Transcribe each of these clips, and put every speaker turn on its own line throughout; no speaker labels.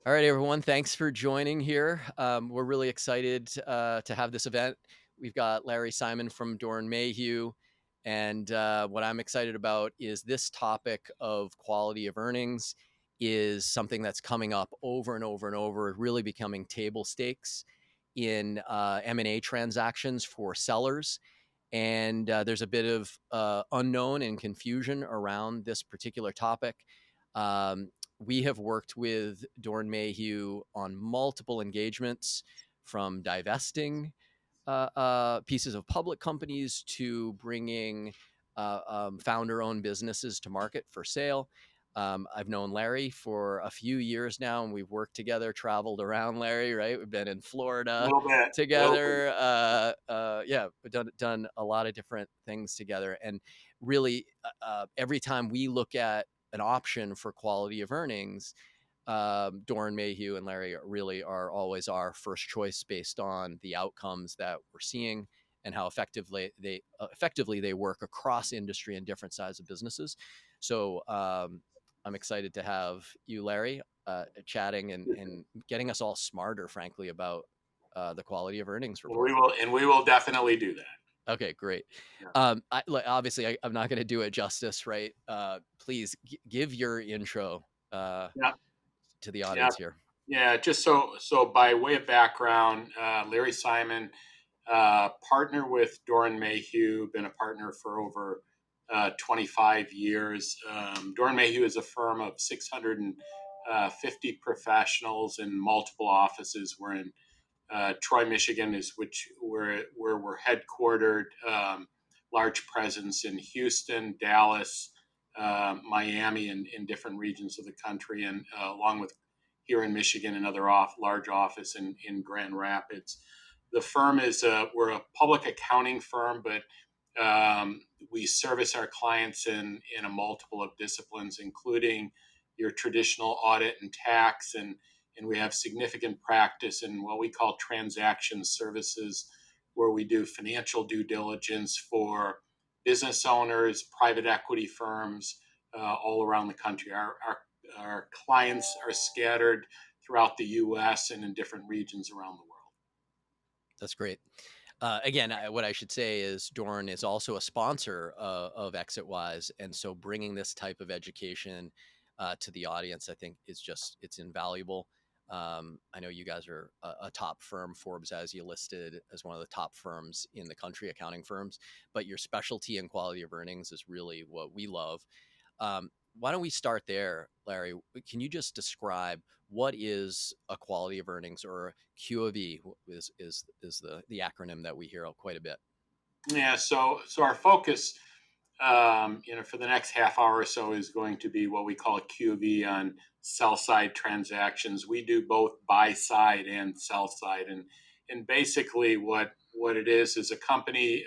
All right, everyone. Thanks for joining here. We're really excited to have this event. We've got Larry Simon from Doren Mayhew. And what I'm excited about is this topic of quality of earnings is something that's coming up over and over and over, really becoming table stakes in M&A transactions for sellers. And there's a bit of unknown and confusion around this particular topic. Um, we have worked with Doren Mayhew on multiple engagements, from divesting pieces of public companies to bringing founder-owned businesses to market for sale. I've known Larry for a few years now, and we've worked together, traveled around Larry, right? We've been in
A
Florida
little bit, a little bit.
together. Yeah, we've done a lot of different things together. And really, every time we look at an option for quality of earnings, Doren Mayhew and Larry really are always our first choice based on the outcomes that we're seeing and how effectively they work across industry and different sizes of businesses. So I'm excited to have you, Larry, chatting and getting us all smarter, frankly, about the quality of earnings
And
report.
we will definitely do that.
Okay, great.
Yeah.
Obviously, I'm not going to do it justice, right? Please give your intro
Yeah.
to the
Yeah.
audience here.
Yeah. Just so by way of background, Larry Simon, partner with Doren Mayhew, been a partner for over 25 years. Doren Mayhew is a firm of 650 professionals in multiple offices. We're in Troy, Michigan, is where we're headquartered. Large presence in Houston, Dallas, Miami, and in different regions of the country, and along with here in Michigan, another large office in Grand Rapids. The firm is we're a public accounting firm, but we service our clients in a multiple of disciplines, including your traditional audit and tax, and we have significant practice in what we call transaction services, where we do financial due diligence for business owners, private equity firms all around the country. Our clients are scattered throughout the U.S. and in different regions around the world.
That's great. Again, what I should say is Doren is also a sponsor of Exitwise, and so bringing this type of education to the audience, I think, it's invaluable. I know you guys are a top firm. Forbes has you listed as one of the top firms in the country, accounting firms, but your specialty in quality of earnings is really what we love. Why don't we start there, Larry? Can you just describe what is a quality of earnings, or QofE is the acronym that we hear quite a bit?
Yeah, so our focus, for the next half hour or so is going to be what we call a QB on sell side transactions. We do both buy side and sell side, and basically what it is a company,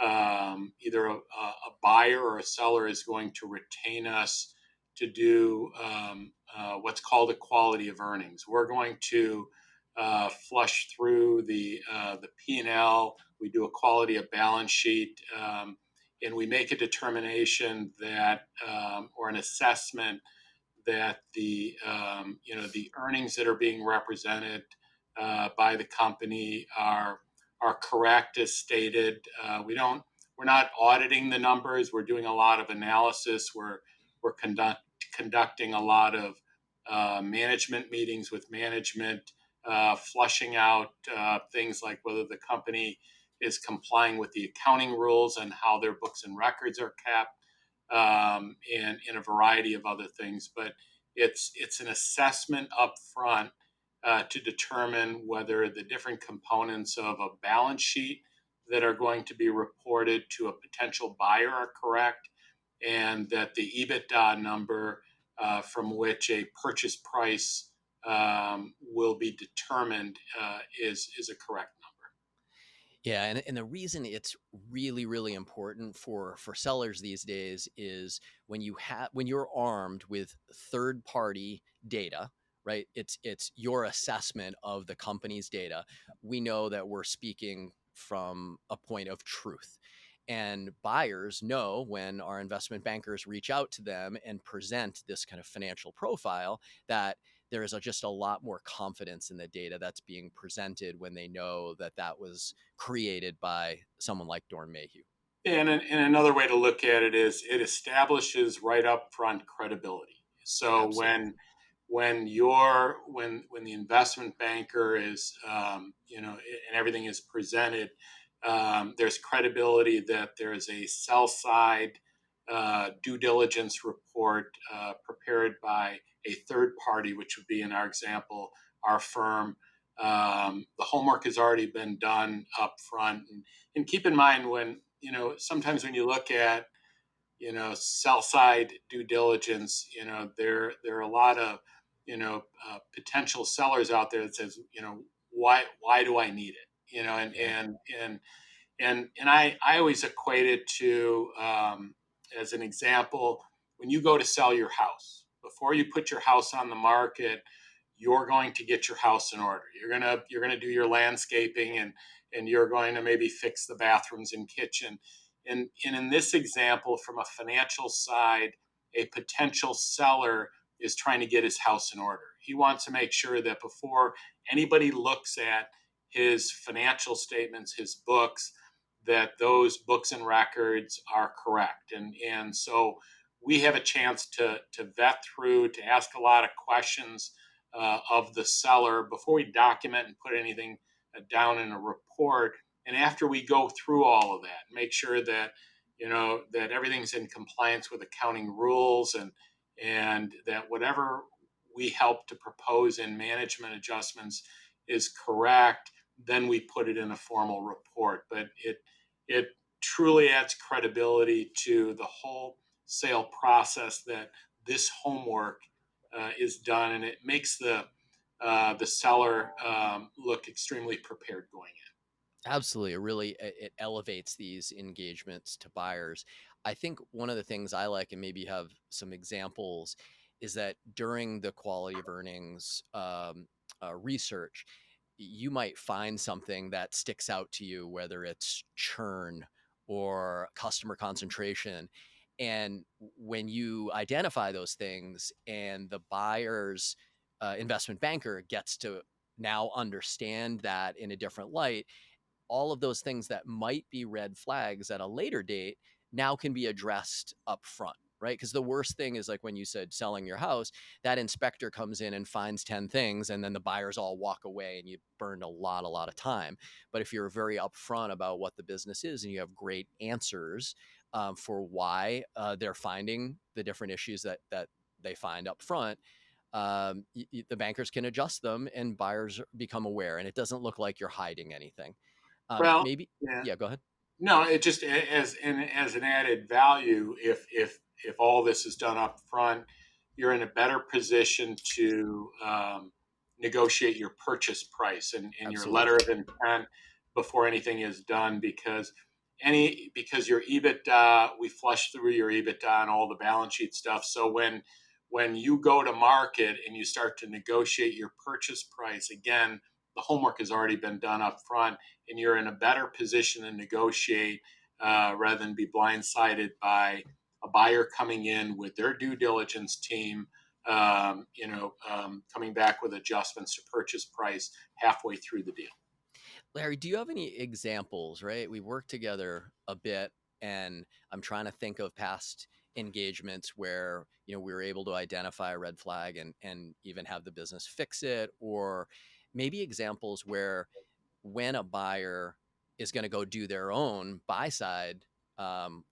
either a buyer or a seller is going to retain us to do what's called a quality of earnings. We're going to flush through the P&L. We do a quality of balance sheet, and we make a determination that or an assessment that the earnings that are being represented by the company are correct as stated. We're not auditing the numbers. We're doing a lot of analysis. We're conducting a lot of management meetings with management, flushing out things like whether the company is complying with the accounting rules and how their books and records are kept, and in a variety of other things. But it's an assessment up front to determine whether the different components of a balance sheet that are going to be reported to a potential buyer are correct, and that the EBITDA number from which a purchase price will be determined is a correct number.
Yeah, and the reason it's really, really important for sellers these days is when you're armed with third party data, right? It's your assessment of the company's data. We know that we're speaking from a point of truth. And buyers know when our investment bankers reach out to them and present this kind of financial profile that there is just a lot more confidence in the data that's being presented when they know that that was created by someone like Doren Mayhew.
And another way to look at it is it establishes right up front credibility. So
Absolutely.
when the investment banker is and everything is presented, there's credibility that there is a sell side due diligence report prepared by a third party, which would be in our example our firm. The homework has already been done up front, and keep in mind when sometimes when you look at sell side due diligence, there are a lot of potential sellers out there that says why do I need it,
Yeah.
and I always equate it to, as an example, when you go to sell your house, before you put your house on the market, you're going to get your house in order. You're gonna do your landscaping, and you're going to maybe fix the bathrooms and kitchen. And in this example, from a financial side, a potential seller is trying to get his house in order. He wants to make sure that before anybody looks at his financial statements, his books, that those books and records are correct. And so we have a chance to vet through, to ask a lot of questions of the seller before we document and put anything down in a report. And after we go through all of that, make sure that that everything's in compliance with accounting rules, and that whatever we help to propose in management adjustments is correct, then we put it in a formal report. But it truly adds credibility to the whole sale process that this homework is done, and it makes the seller look extremely prepared going in.
Absolutely. It elevates these engagements to buyers. I think one of the things I like, and maybe have some examples, is that during the quality of earnings research, you might find something that sticks out to you, whether it's churn or customer concentration. And when you identify those things and the buyer's investment banker gets to now understand that in a different light, all of those things that might be red flags at a later date now can be addressed up front, right? Because the worst thing is, like when you said selling your house, that inspector comes in and finds 10 things, and then the buyers all walk away and you burned a lot of time. But if you're very upfront about what the business is and you have great answers for why they're finding the different issues that they find up front, the bankers can adjust them and buyers become aware, and it doesn't look like you're hiding anything.
Well,
Maybe,
yeah.
yeah, go ahead.
No, it just as an added value, if all this is done up front, you're in a better position to negotiate your purchase price and your letter
Absolutely.
of intent before anything is done, because your EBITDA, we flush through your EBITDA and all the balance sheet stuff. So when you go to market and you start to negotiate your purchase price, again, the homework has already been done up front, and you're in a better position to negotiate rather than be blindsided by a buyer coming in with their due diligence team, coming back with adjustments to purchase price halfway through the deal.
Larry, do you have any examples, right? We worked together a bit, and I'm trying to think of past engagements where, we were able to identify a red flag and even have the business fix it, or maybe examples where when a buyer is going to go do their own buy side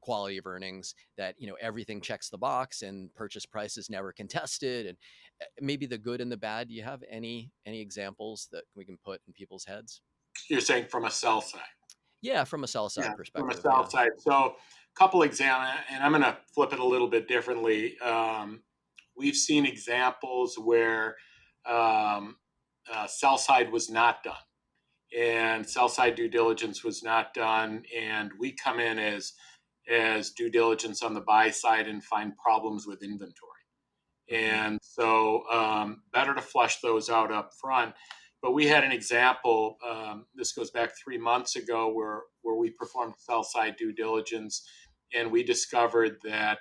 quality of earnings, that everything checks the box and purchase price is never contested, and maybe the good and the bad. Do you have any examples that we can put in people's heads?
You're saying from a sell side.
Yeah, from a sell
Yeah,
side
from a
perspective.
sell
Yeah.
side. So, a couple examples, and I'm going to flip it a little bit differently. We've seen examples where sell side was not done, and sell side due diligence was not done, and we come in as due diligence on the buy side and find problems with inventory.
Hmm.
And so better to flush those out up front. But we had an example. This goes back 3 months ago, where we performed sell side due diligence, and we discovered that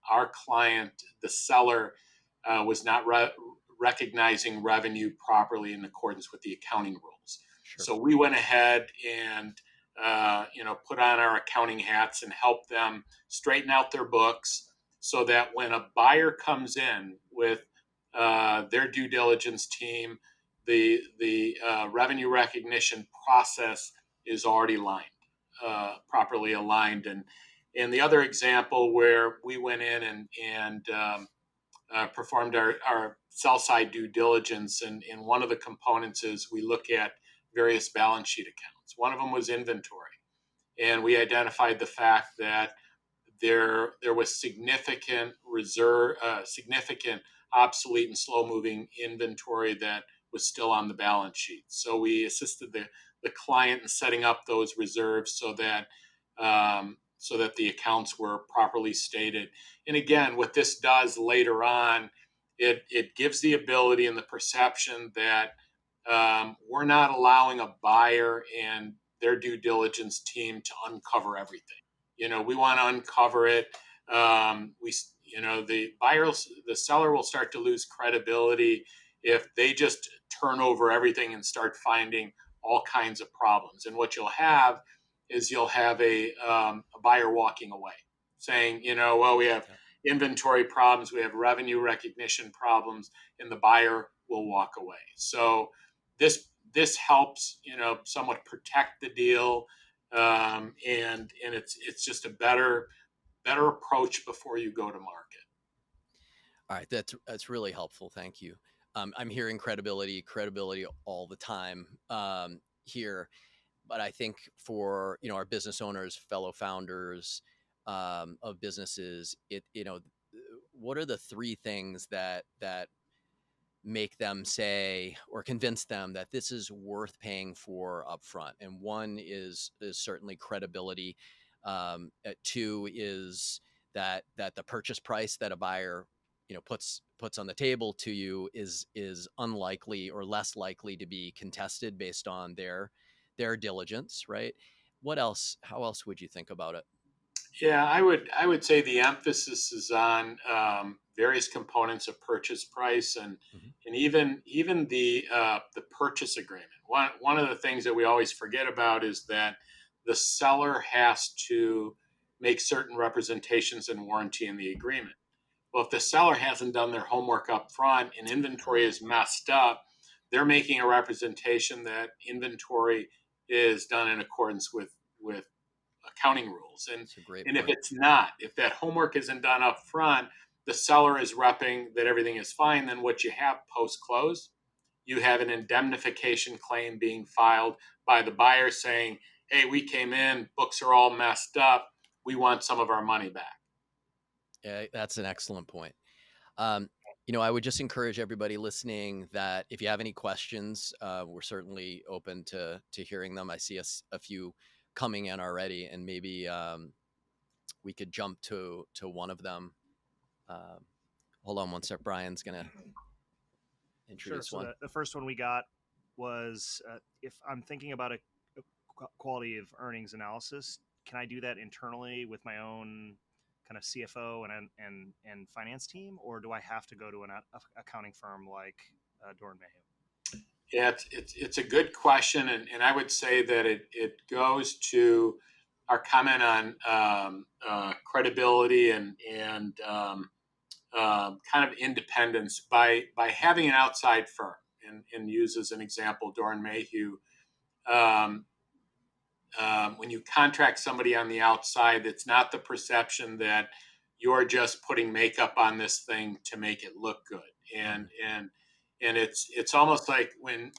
our client, the seller, was not recognizing revenue properly in accordance with the accounting rules.
Sure.
So we went ahead and put on our accounting hats and help them straighten out their books so that when a buyer comes in with their due diligence team, the revenue recognition process is already properly aligned. And the other example where we went in and performed our sell side due diligence, and one of the components is we look at various balance sheet accounts. One of them was inventory, and we identified the fact that there was significant obsolete and slow moving inventory that was still on the balance sheet. So we assisted the client in setting up those reserves so that the accounts were properly stated. And again, what this does later on, it gives the ability and the perception that we're not allowing a buyer and their due diligence team to uncover everything. We want to uncover it. The seller will start to lose credibility if they just turn over everything and start finding all kinds of problems. And what you'll have is a buyer walking away, saying, well, we have inventory problems, we have revenue recognition problems, and the buyer will walk away. So this helps, somewhat protect the deal, and it's just a better approach before you go to market.
All right, that's really helpful. Thank you. I'm hearing credibility all the time here, but I think for our business owners, fellow founders of businesses, what are the three things that make them say or convince them that this is worth paying for upfront? And one is certainly credibility. Two is that the purchase price that a buyer puts on the table to you is unlikely or less likely to be contested based on their diligence, right? What else? How else would you think about it?
Yeah, I would say the emphasis is on various components of purchase price,
Mhm.
and even the purchase agreement. One of the things that we always forget about is that the seller has to make certain representations and warranty in the agreement. Well, if the seller hasn't done their homework up front and inventory
Ah,
is messed up, they're making a representation that inventory is done in accordance with accounting rules. And
that's a great
and if
point.
it's not, if that homework isn't done up front, the seller is repping that everything is fine. Then what you have post close, you have an indemnification claim being filed by the buyer saying, "Hey, we came in, books are all messed up. We want some of our money back."
Yeah, that's an excellent point. Um, I would just encourage everybody listening that if you have any questions, we're certainly open to hearing them. I see a few coming in already, and maybe we could jump to one of them. Um, Hold on one sec. Brian's gonna
Sure.
introduce
So
one.
the first one we got was if I'm thinking about a quality of earnings analysis, can I do that internally with my own kind of CFO and finance team, or do I have to go to an accounting firm like Doren Mayhew?
Yeah, it's a good question, and I would say that it goes to our comment on credibility and kind of independence by having an outside firm, and use as an example Doren Mayhew. Um, when you contract somebody on the outside, it's not the perception that you're just putting makeup on this thing to make it look good.
Mhm.
And it's almost like when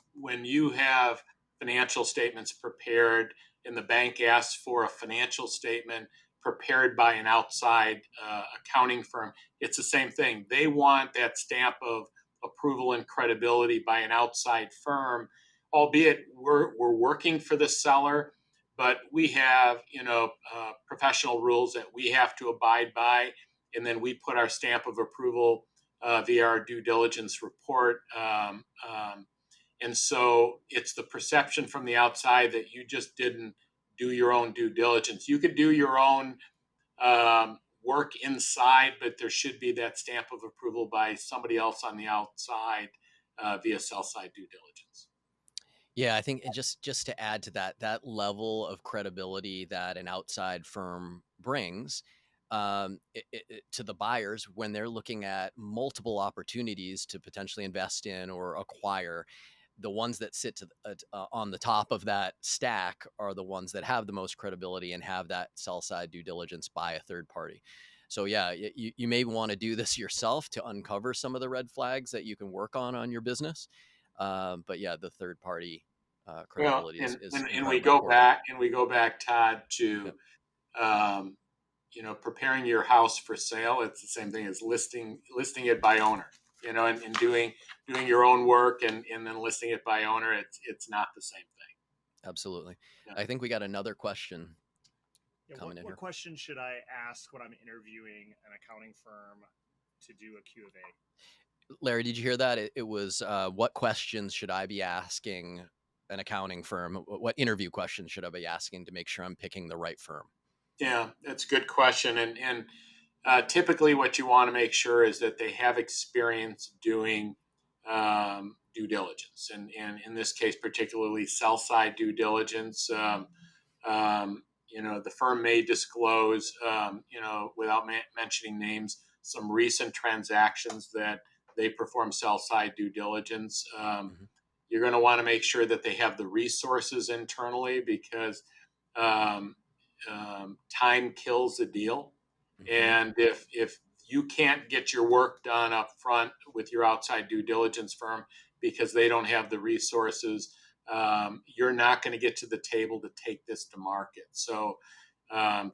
you have financial statements prepared and the bank asks for a financial statement prepared by an outside accounting firm, it's the same thing. They want that stamp of approval and credibility by an outside firm, albeit we're working for the seller, but we have professional rules that we have to abide by, and then we put our stamp of approval via our due diligence report. And so it's the perception from the outside that you just didn't do your own due diligence. You could do your own work inside, but there should be that stamp of approval by somebody else on the outside via sell side due diligence.
Yeah, I think just to add to that, that level of credibility that an outside firm brings to the buyers when they're looking at multiple opportunities to potentially invest in or acquire, the ones that sit on the top of that stack are the ones that have the most credibility and have that sell side due diligence by a third party. So yeah, you may want to do this yourself to uncover some of the red flags that you can work on your business. But yeah, the third party
Well,
credibility
and,
is
and, and we
incredibly
go
important.
back and we go back, Todd, to
Yep.
um, preparing your house for sale. It's the same thing as listing it by owner. And doing your own work and then listing it by owner. It's not the same thing.
Absolutely.
Yeah.
I think we got another question
Yeah,
coming in
what
here.
question should I ask when I'm interviewing an accounting firm to do a Q of A?
Larry, did you hear that? It was what questions should I be asking an accounting firm? What interview questions should I be asking to make sure I'm picking the right firm?
Yeah, that's a good question. And typically, what you want to make sure is that they have experience doing due diligence, and in this case, particularly sell side due diligence. The firm may disclose, without mentioning names, some recent transactions that they perform sell side due diligence.
Mm-hmm.
You're going to want to make sure that they have the resources internally because um, time kills a deal.
Mm-hmm.
And if you can't get your work done up front with your outside due diligence firm because they don't have the resources, you're not going to get to the table to take this to market. So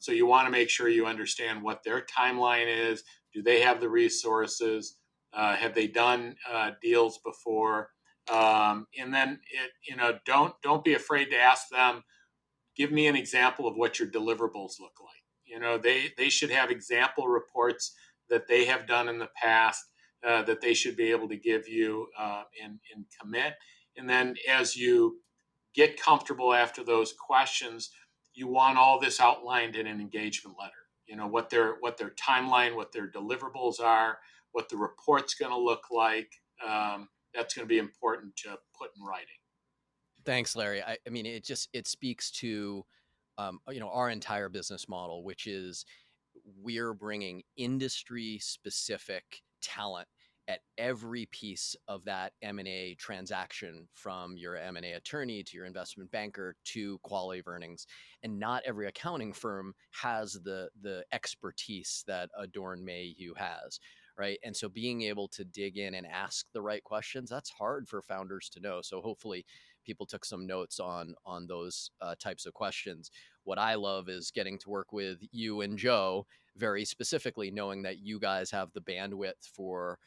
you want to make sure you understand what their timeline is. Do they have the resources? Have they done deals before? And then don't be afraid to ask them. Give me an example of what your deliverables look like. They should have example reports that they have done in the past that they should be able to give you and commit. And then as you get comfortable after those questions, you want all this outlined in an engagement letter. What their timeline, what their deliverables are, what the report's going to look like. That's going to be important to put in writing.
Thanks, Larry. I mean, it speaks to our entire business model, which is we're bringing industry specific talent at every piece of that M&A transaction, from your M&A attorney to your investment banker to quality of earnings. And not every accounting firm has the expertise that a Doren Mayhew has, right? And so being able to dig in and ask the right questions, that's hard for founders to know. So hopefully people took some notes on those types of questions. What I love is getting to work with you and Joe very specifically, knowing that you guys have the bandwidth for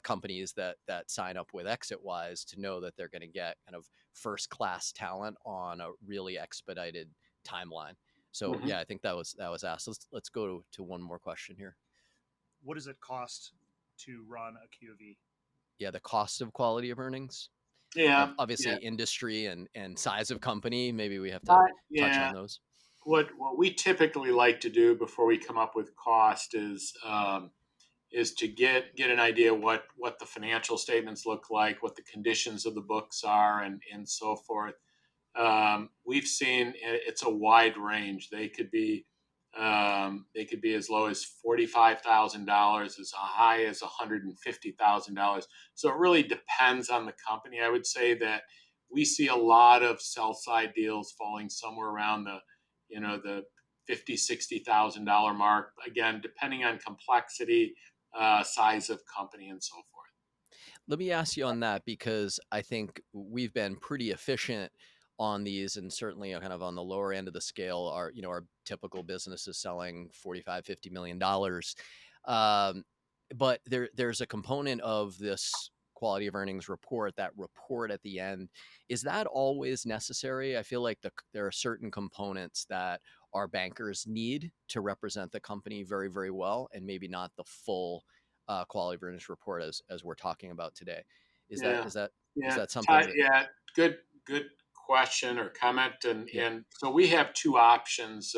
companies that sign up with Exitwise to know that they're going to get kind of first class talent on a really expedited timeline. So
Mm-hmm.
yeah, I think that was asked. Let's go to one more question here.
What does it cost to run a Q of E?
Yeah, the cost of quality of earnings.
Yeah,
Obviously
yeah,
industry and size of company. Maybe we have to touch
yeah.
on those.
What we typically like to do before we come up with cost is to get an idea what the financial statements look like, what the conditions of the books are, and so forth. We've seen it's a wide range. They could be as low as $45,000, as high as $150,000. So it really depends on the company. I would say that we see a lot of sell side deals falling somewhere around the $50,000-$60,000 mark. Again, depending on complexity, size of company, and so forth.
Let me ask you on that, because I think we've been pretty efficient on these, and certainly kind of on the lower end of the scale. Our typical business is selling 45-50 million dollars. Um, but there's a component of this quality of earnings report, that report at the end. Is that always necessary? I feel like there are certain components that our bankers need to represent the company very, very well, and maybe not the full quality of earnings report as we're talking about today. Is that
Yeah,
is that is
yeah,
that something that?
Yeah. Good question or comment. And
Yeah.
and so we have two options,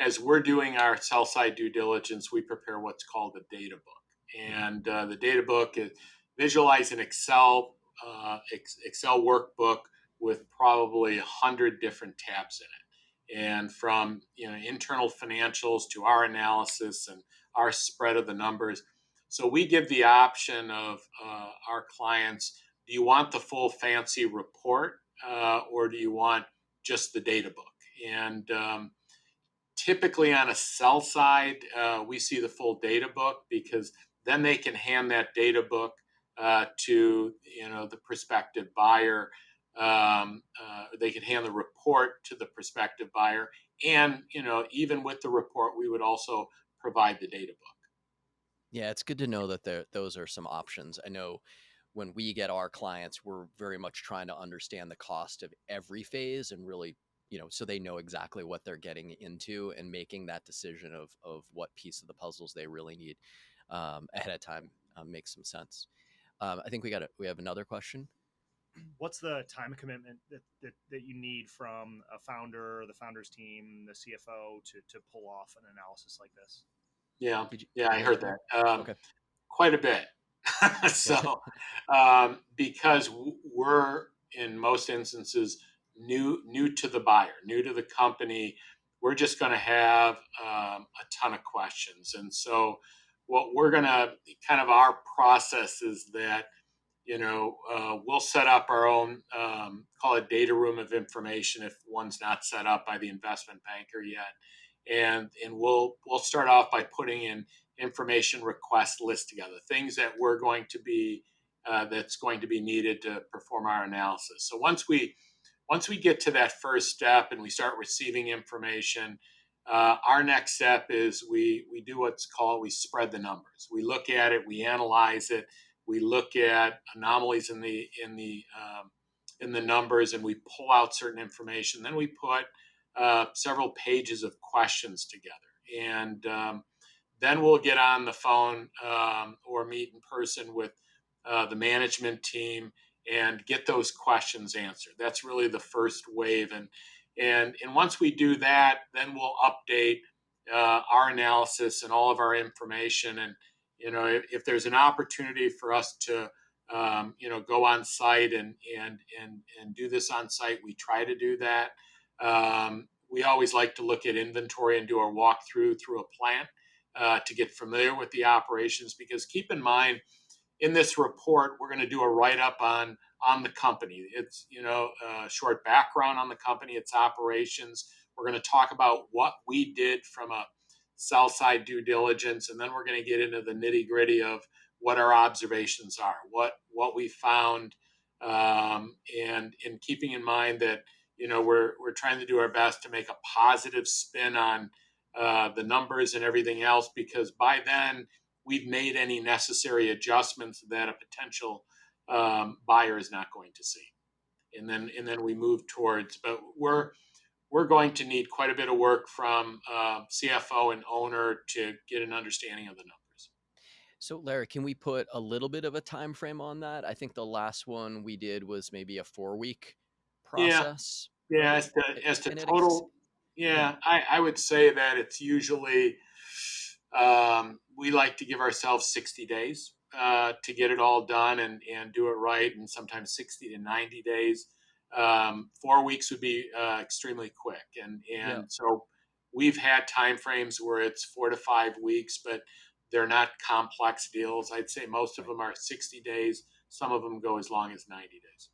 as we're doing our sell side due diligence, we prepare what's called a data book. And the data book is visualize an Excel workbook with probably 100 different tabs in it. And from internal financials to our analysis and our spread of the numbers. So we give the option of our clients, do you want the full fancy report or do you want just the data book? And typically on a sell side, we see the full data book because then they can hand that data book to the prospective buyer. They can hand the report to the prospective buyer, and even with the report, we would also provide the data book.
Yeah, it's good to know that those are some options. I know when we get our clients, we're very much trying to understand the cost of every phase and really, so they know exactly what they're getting into and making that decision of what piece of the puzzles they really need ahead of time makes some sense. I think we have another question.
What's the time commitment that you need from a founder, the founder's team, the CFO to pull off an analysis like this?
Yeah,
Did you
yeah, I
go ahead,
heard
Larry?
that.
Okay.
Quite a bit.
Yeah.
So, because we're in most instances new to the buyer, new to the company, we're just going to have a ton of questions. And so, what we're going to kind of our process is that we'll set up our own call it data room of information if one's not set up by the investment banker yet, and we'll start off by putting in information request list together, things that we're going to be that's going to be needed to perform our analysis. So once we get to that first step and we start receiving information, our next step is we do what's called we spread the numbers. We look at it, we analyze it, we look at anomalies in the numbers, and we pull out certain information. Then we put several pages of questions together, and then we'll get on the phone or meet in person with the management team and get those questions answered. That's really the first wave, and once we do that, then we'll update our analysis and all of our information. And if there's an opportunity for us to go on site and do this on site, we try to do that. We always like to look at inventory and do a walkthrough through a plant to get familiar with the operations, because keep in mind, in this report, we're going to do a write-up on the company. It's a short background on the company, its operations. We're going to talk about what we did from a sell side due diligence, and then we're going to get into the nitty gritty of what our observations are, what we found, and in keeping in mind that we're trying to do our best to make a positive spin on the numbers and everything else, because by then we've made any necessary adjustments that a potential buyer is not going to see, and then we move towards. But we're going to need quite a bit of work from CFO and owner to get an understanding of the numbers.
So, Larry, can we put a little bit of a time frame on that? I think the last one we did was maybe a 4-week
Yeah,
process,
yeah.
right?
As to
And
total,
yeah,
yeah, I would say that it's usually we like to give ourselves 60 days to get it all done and do it right, and sometimes 60 to 90 days. 4 weeks would be extremely quick, and
yeah,
so we've had time frames where it's 4 to 5 weeks, but they're not complex deals. I'd say most of
right.
them are 60 days. Some of them go as long as 90 days.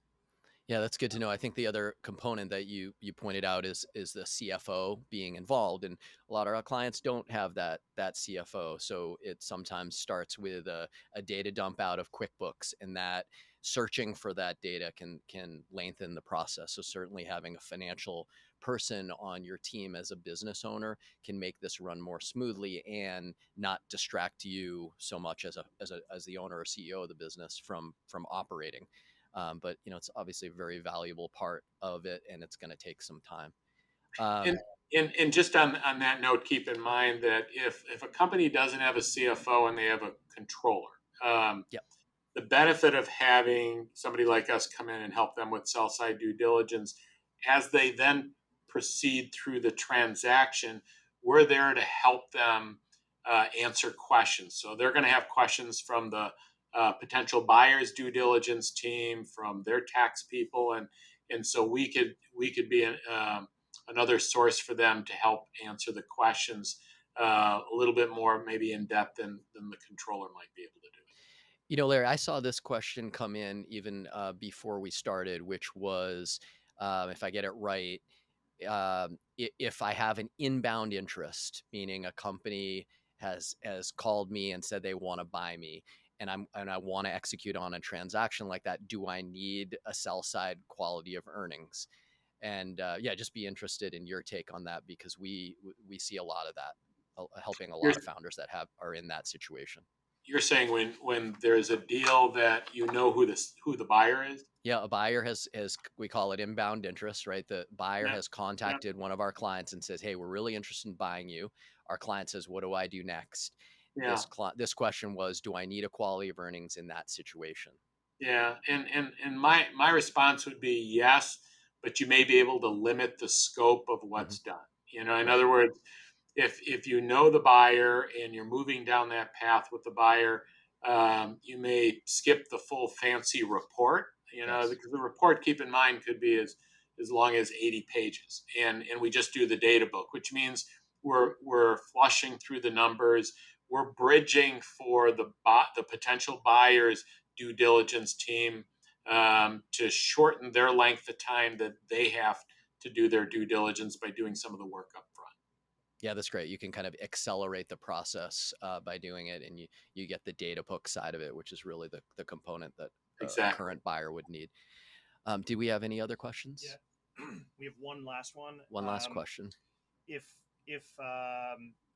Yeah, that's good to know. I think the other component that you pointed out is the CFO being involved, and a lot of our clients don't have that CFO. So it sometimes starts with a data dump out of QuickBooks, and that searching for that data can lengthen the process. So certainly having a financial person on your team as a business owner can make this run more smoothly and not distract you so much as the owner or CEO of the business from operating. But it's obviously a very valuable part of it, and it's going to take some time.
And
Um,
and just on that note, keep in mind that if a company doesn't have a CFO and they have a controller,
yep,
the benefit of having somebody like us come in and help them with sell side due diligence as they then proceed through the transaction, we're there to help them answer questions. So they're going to have questions from the potential buyers due diligence team, from their tax people, and so we could be another source for them to help answer the questions a little bit more maybe in depth than the controller might be able to do.
Larry, I saw this question come in even before we started, which was, if I get it right, if I have an inbound interest, meaning a company has called me and said they want to buy me, and I want to execute on a transaction like that, do I need a sell side quality of earnings? And yeah, just be interested in your take on that, because we see a lot of that, helping a
You're,
lot of founders that are in that situation.
you're saying when there's a deal that you know who the buyer is?
Yeah, a buyer has we call it inbound interest, right? The buyer
Yeah,
has
yeah,
contacted one of our clients and says, "Hey, we're really interested in buying you." Our client says, "What do I do next?"
yeah.
This question was, "Do I need a quality of earnings in that situation?"
Yeah, and my response would be yes, but you may be able to limit the scope of
Hmm.
what's done. In
Right.
other words, if you know the buyer and you're moving down that path with the buyer, you may skip the full fancy report.
Yes.
Because the report, keep in mind, could be as long as 80 pages, and we just do the data book, which means we're flushing through the numbers. We're bridging for the potential buyers due diligence team to shorten their length of time that they have to do their due diligence by doing some of the work up front.
Yeah, that's great. You can kind of accelerate the process by doing it, and you get the data book side of it, which is really the component that a
Exactly.
current buyer would need. Do we have any other
Yeah.
questions?
We have one last one.
One last question.
If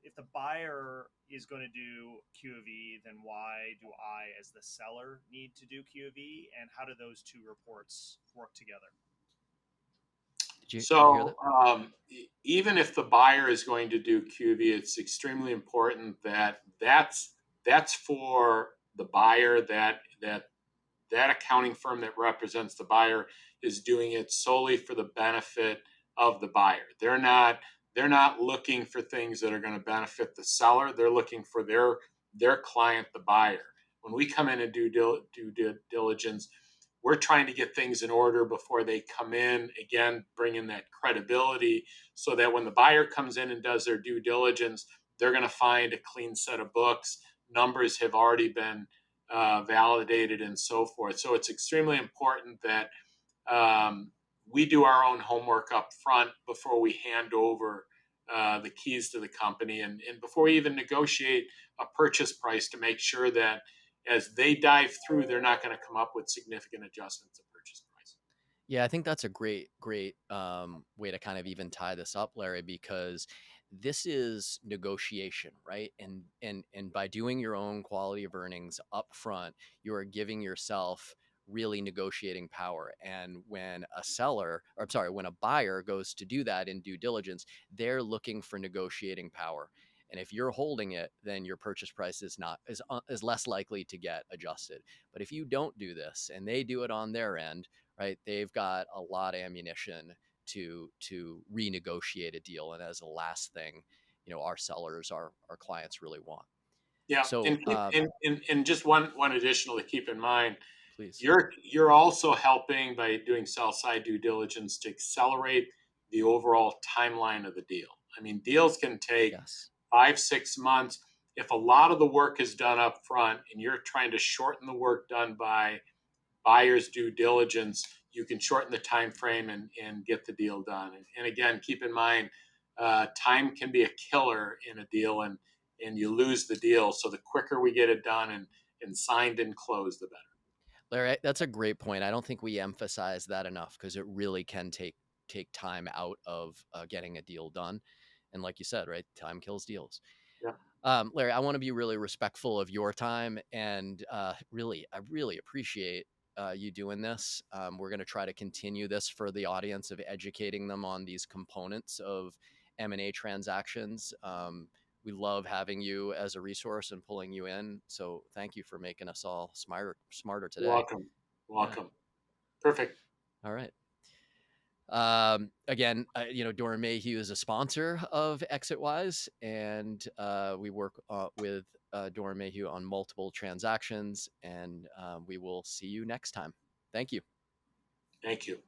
if the buyer is going to do Q of E, then why do I, as the seller, need to do Q of E, and how do those two reports work together?
Did you hear
So
that?
even if the buyer is going to do QV, it's extremely important that that's for the buyer, that accounting firm that represents the buyer is doing it solely for the benefit of the buyer. They're not looking for things that are going to benefit the seller. They're looking for their client, the buyer. When we come in and do due diligence, we're trying to get things in order before they come in. Again, bring in that credibility so that when the buyer comes in and does their due diligence, they're going to find a clean set of books. Numbers have already been validated and so forth. So it's extremely important that um, we do our own homework up front before we hand over the keys to the company and before we even negotiate a purchase price to make sure that as they dive through, they're not going to come up with significant adjustments to purchase price.
Yeah, I think that's a great way to kind of even tie this up, Larry, because this is negotiation, right? And by doing your own quality of earnings up front, you are giving yourself really negotiating power. And when a seller, or I'm sorry, when a buyer goes to do that in due diligence, they're looking for negotiating power. And if you're holding it, then your purchase price is less likely to get adjusted. But if you don't do this and they do it on their end, right? They've got a lot of ammunition to renegotiate a deal, and as a last thing, our sellers, our clients really want.
Yeah,
So,
and just one additional to keep in mind,
please,
you're also helping by doing sell side due diligence to accelerate the overall timeline of the deal. I mean, deals can take
yes,
5 6 months. If a lot of the work is done up front and you're trying to shorten the work done by buyer's due diligence, you can shorten the time frame and get the deal done. And again, keep in mind, time can be a killer in a deal, and you lose the deal. So the quicker we get it done and signed and closed, the better.
Larry, that's a great point. I don't think we emphasize that enough, because it really can take time out of getting a deal done. And like you said, right, time kills deals.
Yeah,
Larry, I want to be really respectful of your time, and I really appreciate you doing this. We're going to try to continue this for the audience, of educating them on these components of M&A transactions. We love having you as a resource and pulling you in. So thank you for making us all smarter today.
welcome,
Yeah.
welcome. Perfect.
All right. Again, Doren Mayhew is a sponsor of Exitwise, and we work with Doren Mayhew on multiple transactions, and we will see you next time. Thank you.
Thank you.